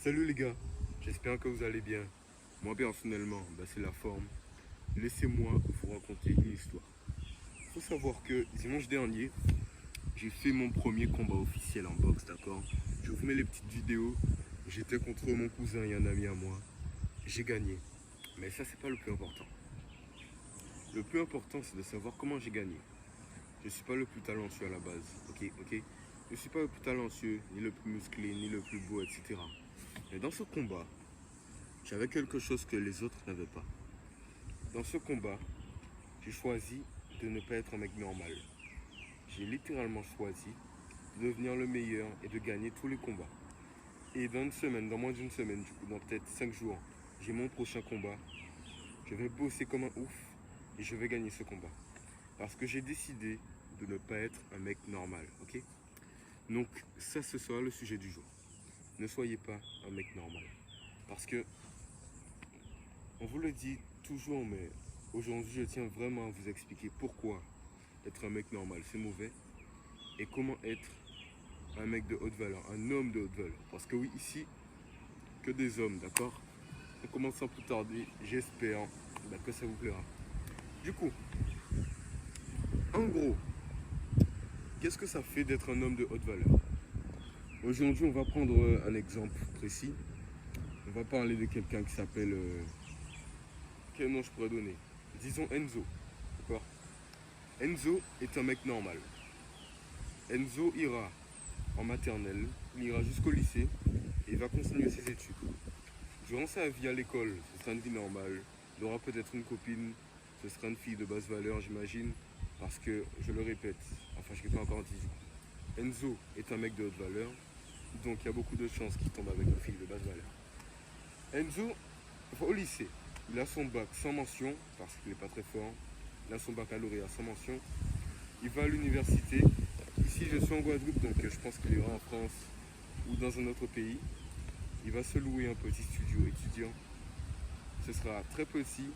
Salut les gars, j'espère que vous allez bien. Moi personnellement, c'est la forme. Laissez-moi vous raconter une histoire. Faut savoir que dimanche dernier, j'ai fait mon premier combat officiel en boxe, d'accord. Je vous mets les petites vidéos. J'étais contre mon cousin et un ami à moi. J'ai gagné. Mais ça, c'est pas le plus important. Le plus important, c'est de savoir comment j'ai gagné. Je suis pas le plus talentueux à la base, ok. Je suis pas le plus talentueux, ni le plus musclé, ni le plus beau, etc. Mais dans ce combat, j'avais quelque chose que les autres n'avaient pas. Dans ce combat, j'ai choisi de ne pas être un mec normal. J'ai littéralement choisi de devenir le meilleur et de gagner tous les combats. Et dans une semaine, dans moins d'une semaine, du coup, dans peut-être 5 jours, j'ai mon prochain combat. Je vais bosser comme un ouf et je vais gagner ce combat. Parce que j'ai décidé de ne pas être un mec normal, ok. Donc ça, ce sera le sujet du jour. Ne soyez pas un mec normal. Parce que, on vous le dit toujours, mais aujourd'hui, je tiens vraiment à vous expliquer pourquoi être un mec normal, c'est mauvais. Et comment être un mec de haute valeur, un homme de haute valeur. Parce que oui, ici, que des hommes, d'accord. On commence sans plus tarder, j'espère que ça vous plaira. Du coup, en gros, qu'est-ce que ça fait d'être un homme de haute valeur? Aujourd'hui, on va prendre un exemple précis. On va parler de quelqu'un qui s'appelle... quel nom je pourrais donner? Disons Enzo, d'accord. Enzo est un mec normal. Enzo ira en maternelle, il ira jusqu'au lycée et il va continuer ses études. Durant sa vie à l'école, ce sera une vie normale. Il aura peut-être une copine, ce sera une fille de basse valeur, j'imagine, parce que, je le répète, enfin je ne l'ai pas encore dit, Enzo est un mec de haute valeur, donc il y a beaucoup de chances qu'il tombe avec une fille de basse valeur. Enzo va au lycée, il a son bac sans mention, parce qu'il n'est pas très fort, il a son baccalauréat sans mention, il va à l'université. Ici, je suis en Guadeloupe, donc je pense qu'il ira en France ou dans un autre pays. Il va se louer un petit studio étudiant. Ce sera très petit.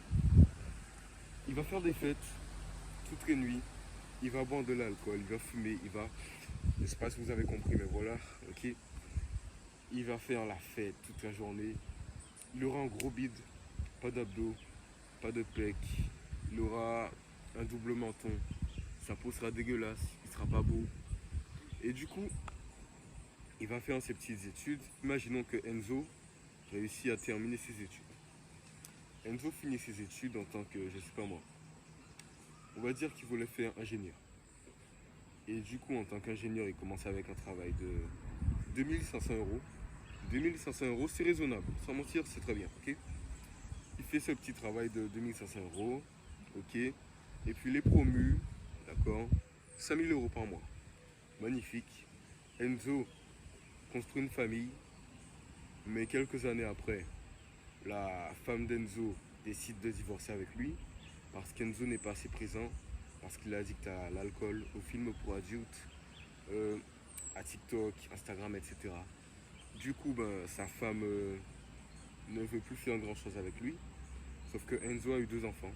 Il va faire des fêtes toutes les nuits. Il va boire de l'alcool, il va fumer, il va... Je ne sais pas si vous avez compris, mais voilà, ok. Il va faire la fête toute la journée. Il aura un gros bide, pas d'abdos, pas de pec. Il aura un double menton. Sa peau sera dégueulasse, il sera pas beau. Et du coup, il va faire ses petites études. Imaginons que Enzo réussit à terminer ses études. Enzo finit ses études en tant que, je sais pas moi, on va dire qu'il voulait faire ingénieur. Et du coup, en tant qu'ingénieur, il commence avec un travail de 2500 euros. 2500 euros, c'est raisonnable. Sans mentir, c'est très bien, ok. Il fait ce petit travail de 2500 euros, ok. Et puis les promus, d'accord, 5000 euros par mois. Magnifique. Enzo construit une famille, mais quelques années après, la femme d'Enzo décide de divorcer avec lui parce qu'Enzo n'est pas assez présent, parce qu'il est addict à l'alcool, aux films pour adultes, à TikTok, Instagram, etc. Du coup, sa femme ne veut plus faire grand chose avec lui, sauf que Enzo a eu 2 enfants.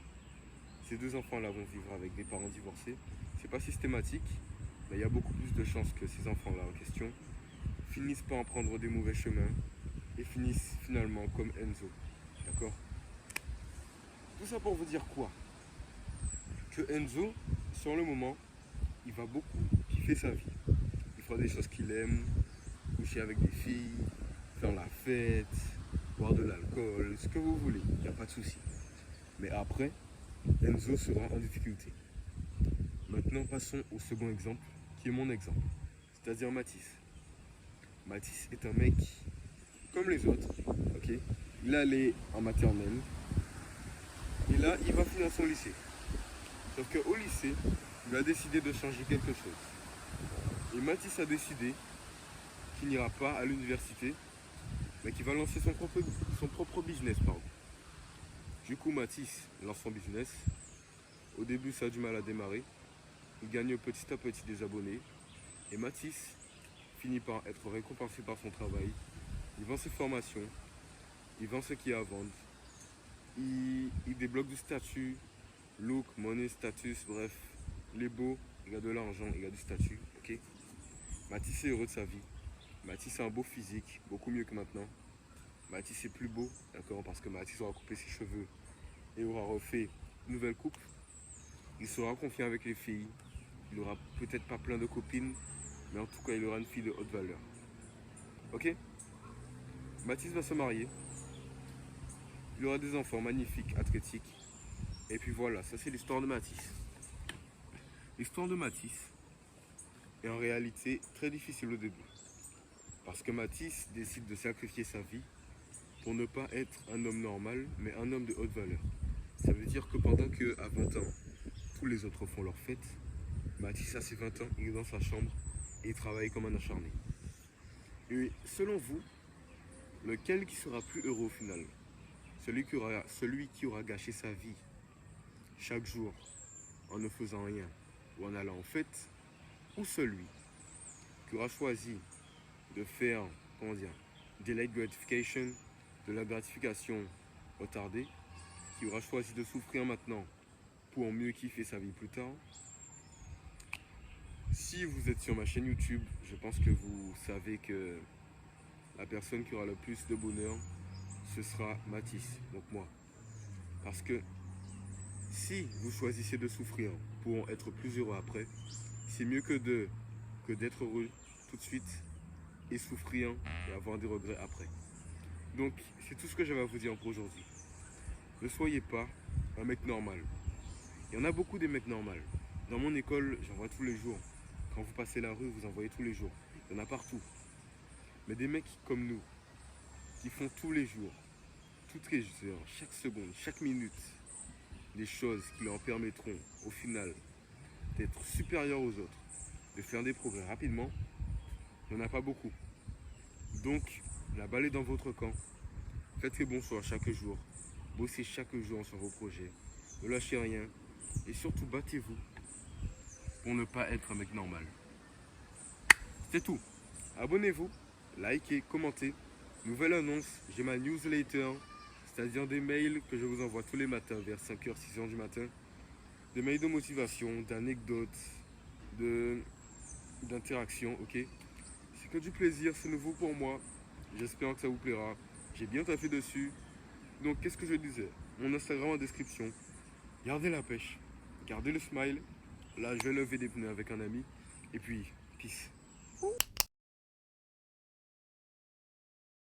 Ces 2 enfants-là vont vivre avec des parents divorcés. C'est pas systématique, mais il y a beaucoup plus de chances que ces enfants-là en question finissent par en prendre des mauvais chemins et finissent finalement comme Enzo. D'accord. Tout ça pour vous dire quoi? Que Enzo, sur le moment, il va beaucoup kiffer sa vie. Il fera des choses qu'il aime, coucher avec des filles, faire la fête, boire de l'alcool, ce que vous voulez, il n'y a pas de souci. Mais après, Enzo sera en difficulté. Maintenant, passons au second exemple, qui est mon exemple, c'est-à-dire Mathis. Mathis est un mec comme les autres, ok. Il allait en maternelle, et là, il va finir son lycée. Sauf qu'au lycée, il a décidé de changer quelque chose. Et Mathis a décidé qu'il n'ira pas à l'université, mais qu'il va lancer son propre business. Pardon. Du coup, Mathis lance son business. Au début, ça a du mal à démarrer. Il gagne petit à petit des abonnés. Et Mathis finit par être récompensé par son travail. Il vend ses formations. Il vend ce qu'il y a à vendre. Il débloque du statut, look, money, status, bref. Il est beau, il a de l'argent, il a du statut, ok. Mathis est heureux de sa vie. Mathis a un beau physique, beaucoup mieux que maintenant. Mathis est plus beau, d'accord, parce que Mathis aura coupé ses cheveux et aura refait une nouvelle coupe. Il sera confiant avec les filles. Il aura peut-être pas plein de copines, mais en tout cas, il aura une fille de haute valeur. Ok? Mathis va se marier. Il aura des enfants magnifiques, athlétiques. Et puis voilà, ça c'est l'histoire de Mathis. L'histoire de Mathis est en réalité très difficile au début. Parce que Mathis décide de sacrifier sa vie pour ne pas être un homme normal, mais un homme de haute valeur. Ça veut dire que pendant qu'à 20 ans, tous les autres font leur fête, Mathis a ses 20 ans, il est dans sa chambre et il travaille comme un acharné. Et selon vous, lequel qui sera plus heureux au final? Celui qui aura gâché sa vie chaque jour en ne faisant rien ou en allant en fête, ou celui qui aura choisi de faire, comment dire, delayed gratification, de la gratification retardée, qui aura choisi de souffrir maintenant pour mieux kiffer sa vie plus tard. Si vous êtes sur ma chaîne YouTube, je pense que vous savez que la personne qui aura le plus de bonheur, ce sera Mathis, donc moi. Parce que si vous choisissez de souffrir pour être plus heureux après, c'est mieux que d'être heureux tout de suite et souffrir et avoir des regrets après. Donc, c'est tout ce que j'avais à vous dire pour aujourd'hui. Ne soyez pas un mec normal. Il y en a beaucoup des mecs normaux. Dans mon école, j'en vois tous les jours. Quand vous passez la rue, vous en voyez tous les jours. Il y en a partout. Mais des mecs comme nous, qui font tous les jours, toutes les heures, chaque seconde, chaque minute, des choses qui leur permettront, au final, d'être supérieurs aux autres, de faire des progrès rapidement, il n'y en a pas beaucoup. Donc, la balle est dans votre camp. Faites les bons choix chaque jour. Bossez chaque jour sur vos projets. Ne lâchez rien. Et surtout, battez-vous pour ne pas être un mec normal. C'est tout. Abonnez-vous, likez, commentez. Nouvelle annonce, j'ai ma newsletter, c'est-à-dire des mails que je vous envoie tous les matins vers 5h, 6h du matin. Des mails de motivation, d'anecdotes, d'interaction, ok? C'est que du plaisir, c'est nouveau pour moi. J'espère que ça vous plaira. J'ai bien taffé dessus. Donc, qu'est-ce que je disais? Mon Instagram en description. Gardez la pêche. Gardez le smile. Là, je vais lever des pneus avec un ami. Et puis, peace.